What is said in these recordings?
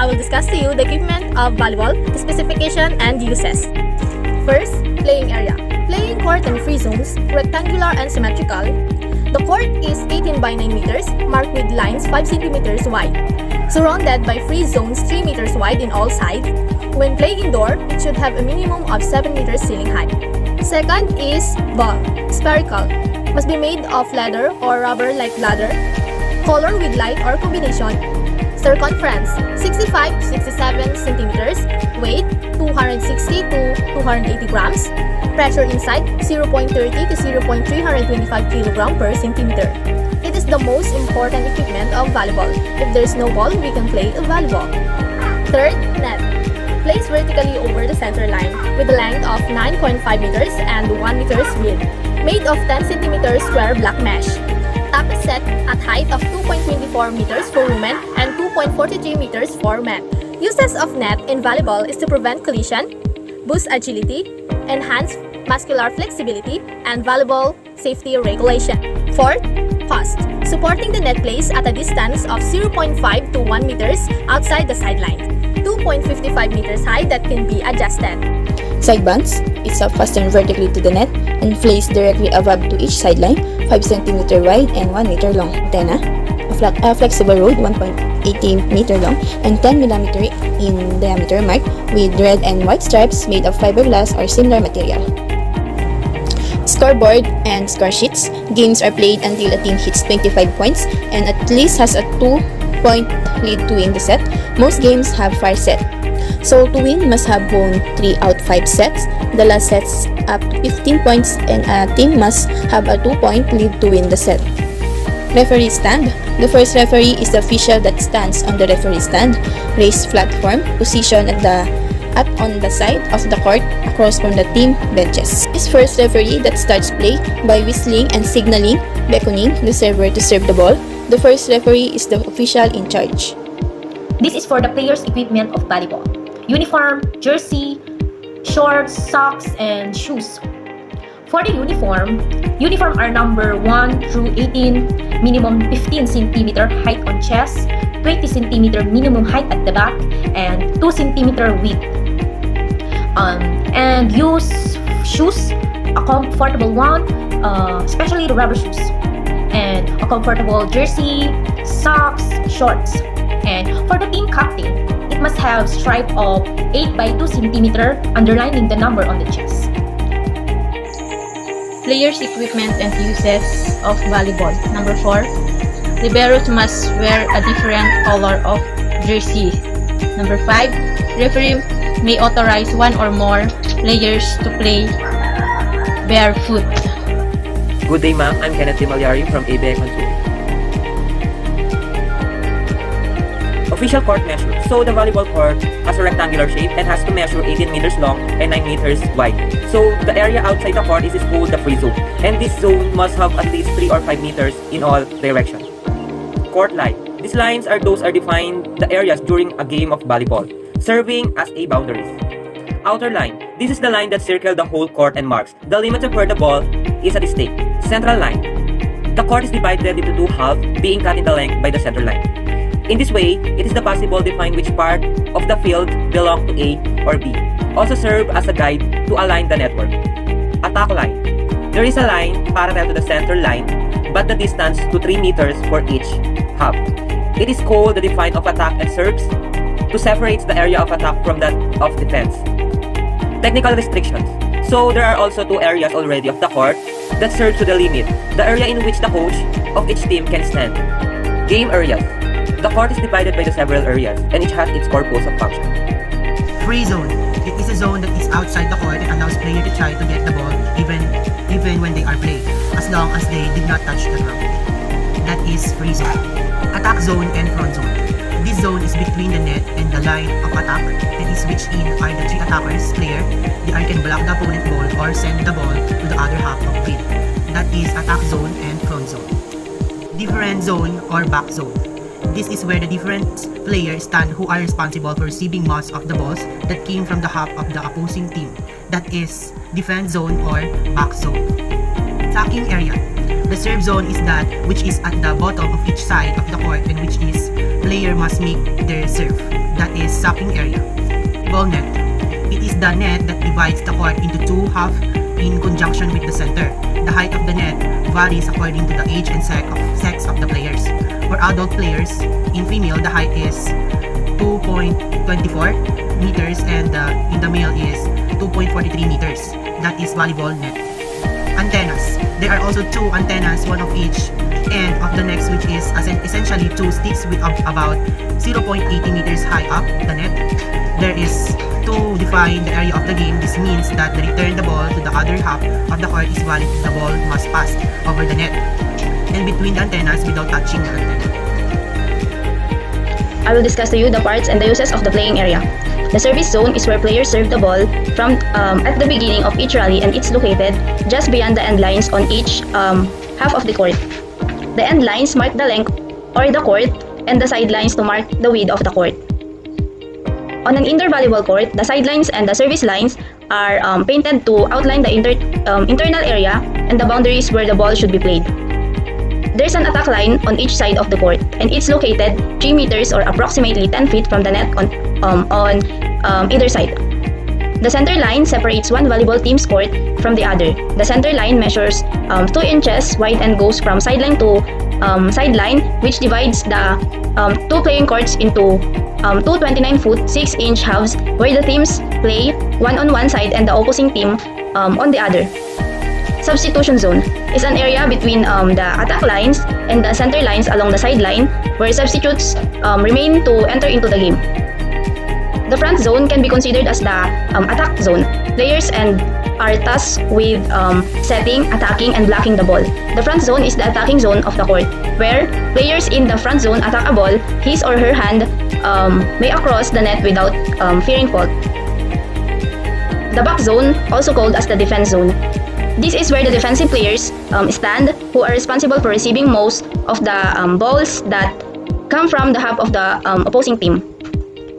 I will discuss to you the equipment of volleyball, the specification and uses. First, playing area. Playing court and free zones, rectangular and symmetrical. The court is 18 by 9 meters, marked with lines 5 centimeters wide. Surrounded by free zones 3 meters wide in all sides. When playing indoor, it should have a minimum of 7 meters ceiling height. Second is ball, spherical. Must be made of leather or rubber like leather. Color with light or combination. Circumference 65 to 67 centimeters. Weight 260 to 280 grams. Pressure inside 0.30 to 0.325 kilogram per centimeter. It is the most important equipment of volleyball. If there's no ball, we can play a volleyball. Third, net. Placed vertically over the center line with a length of 9.5 meters and 1 meters width. Made of 10 centimeters square black mesh. Top is set at height of 2.24 meters for women and 2.43 meters for men. Uses of net in volleyball is to prevent collision, boost agility, enhance muscular flexibility, and volleyball safety regulation. Fourth, post. Supporting the net place at a distance of 0.5 to 1 meters outside the sideline. 2.55 meters high that can be adjusted. Side bands. It's fastened vertically to the net and placed directly above to each sideline, 5 cm wide and 1 meter long. Antenna. A flexible rod, 1.18 meter long and 10 mm in diameter, marked with red and white stripes made of fiberglass or similar material. Scoreboard and score sheets. Games are played until a team hits 25 points and at least has a 2-point lead to win the set. Most games have 5 sets. So to win, must have won 3 out 5 sets. The last sets up to 15 points and a team must have a 2-point lead to win the set. Referee stand. The first referee is the official that stands on the referee stand, raised platform, position at on the side of the court across from the team benches. This first referee that starts play by whistling and signaling, beckoning the server to serve the ball. The first referee is the official in charge. This is for the players' equipment of volleyball. Uniform, jersey, shorts, socks, and shoes. For the uniform are number 1 through 18, minimum 15 cm height on chest, 20 cm minimum height at the back, and 2 cm width. And use shoes, a comfortable one, especially the rubber shoes, and a comfortable jersey, socks, shorts. And for the team captain, it must have stripe of 8 by 2 cm underlining the number on the chest. Players' equipment and uses of volleyball. Number 4. Liberos must wear a different color of jersey. Number 5. Referee may authorize 1 or more players to play barefoot. Good day, ma'am. I'm Kenneth Malyari from ABI Consulting. Official court measure. So the volleyball court has a rectangular shape and has to measure 18 meters long and 9 meters wide. So the area outside the court is called the free zone. And this zone must have at least 3 or 5 meters in all directions. Court line. These lines are defined the areas during a game of volleyball, serving as a boundaries. Outer line. This is the line that circles the whole court and marks the limits of where the ball is at stake. Central line. The court is divided into 2 halves, being cut in the length by the center line. In this way, it is possible to define which part of the field belong to A or B. Also serve as a guide to align the network. Attack line. There is a line parallel to the center line, but the distance to 3 meters for each half. It is called the define of attack and serves to separate the area of attack from that of defense. Technical restrictions. So there are also 2 areas already of the court that serve to the limit, the area in which the coach of each team can stand. Game areas. The court is divided by the several areas and each has its purpose of function. Free zone. It is a zone that is outside the court and allows players to try to get the ball even when they are playing, as long as they did not touch the ground. That is free zone. Attack zone and front zone. This zone is between the net and the line of attack, and is which in are the 3 attackers player. They can block the opponent ball or send the ball to the other half of the field. That is attack zone and front zone. Different zone or back zone. This is where the different players stand who are responsible for receiving most of the balls that came from the half of the opposing team. That is defense zone or back zone. Attacking area. The serve zone is that which is at the bottom of each side of the court and which is player must make their serve. That is sucking area. Ball net. It is the net that divides the court into two halves in conjunction with the center. The height of the net varies according to the age and sex of the players. For adult players, in female the height is 2.24 meters and in the male is 2.43 meters. That is volleyball net. Antennas. There are also two antennas, one of each end of the net, which is essentially two sticks with about 0.80 meters high up the net. There is to define the area of the game. This means that to return the ball to the other half of the court is valid. The ball must pass over the net and between the antennas without touching the antenna. I will discuss to you the parts and the uses of the playing area. The service zone is where players serve the ball from at the beginning of each rally, and it's located just beyond the end lines on each half of the court. The end lines mark the length or the court, and the sidelines to mark the width of the court. On an indoor volleyball court, the sidelines and the service lines are painted to outline the internal area and the boundaries where the ball should be played. There's an attack line on each side of the court, and it's located 3 meters or approximately 10 feet from the net on either side. The center line separates one volleyball team's court from the other. The center line measures 2 inches wide and goes from sideline to sideline, which divides the two playing courts into two 29-foot 6-inch halves where the teams play one on one side and the opposing team on the other. Substitution zone is an area between the attack lines and the center lines along the sideline where substitutes remain to enter into the game. The front zone can be considered as the attack zone. Players are tasked with setting, attacking, and blocking the ball. The front zone is the attacking zone of the court, where players in the front zone attack a ball his or her hand may cross the net without fearing fault. The back zone, also called as the defense zone. This is where the defensive players stand, who are responsible for receiving most of the balls that come from the half of the opposing team.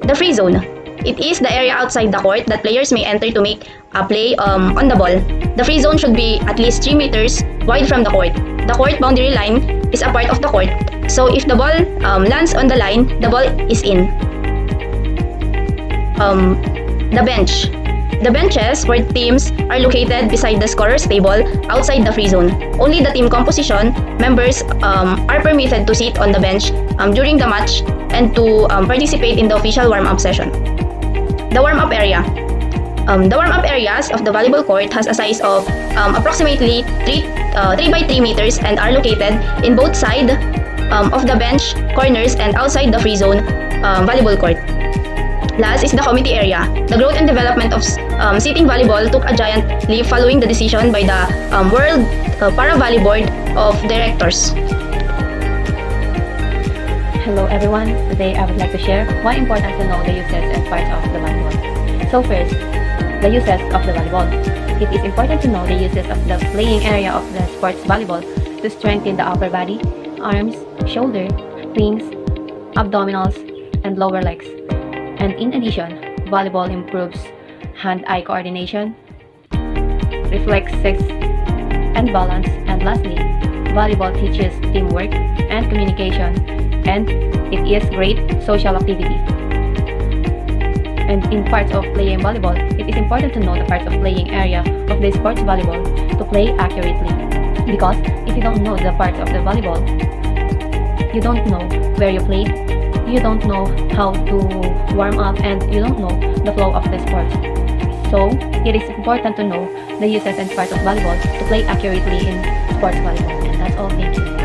The free zone. It is the area outside the court that players may enter to make a play on the ball. The free zone should be at least 3 meters wide from the court. The court boundary line is a part of the court, so if the ball lands on the line, the ball is in. The bench. The benches where teams are located beside the scorer's table outside the free zone. Only the team composition members are permitted to sit on the bench during the match and to participate in the official warm-up session. The warm-up area. The warm-up areas of the volleyball court has a size of approximately 3 by 3 meters and are located in both sides of the bench, corners, and outside the free zone volleyball court. Last is the committee area. The growth and development of sitting volleyball took a giant leap following the decision by the World Para-Volley Board of Directors. Hello everyone, today I would like to share why important to know the uses and parts of the volleyball. So first, the uses of the volleyball. It is important to know the uses of the playing area of the sports volleyball to strengthen the upper body, arms, shoulder, wings, abdominals, and lower legs. And in addition, volleyball improves hand-eye coordination, reflexes, and balance. And lastly, volleyball teaches teamwork and communication, and it is great social activity. And in parts of playing volleyball, it is important to know the parts of playing area of the sports volleyball to play accurately. Because if you don't know the parts of the volleyball, you don't know where you played, you don't know how to warm up, and you don't know the flow of the sport. So, it is important to know the uses and parts of volleyball to play accurately in sports volleyball. And that's all. Thank you.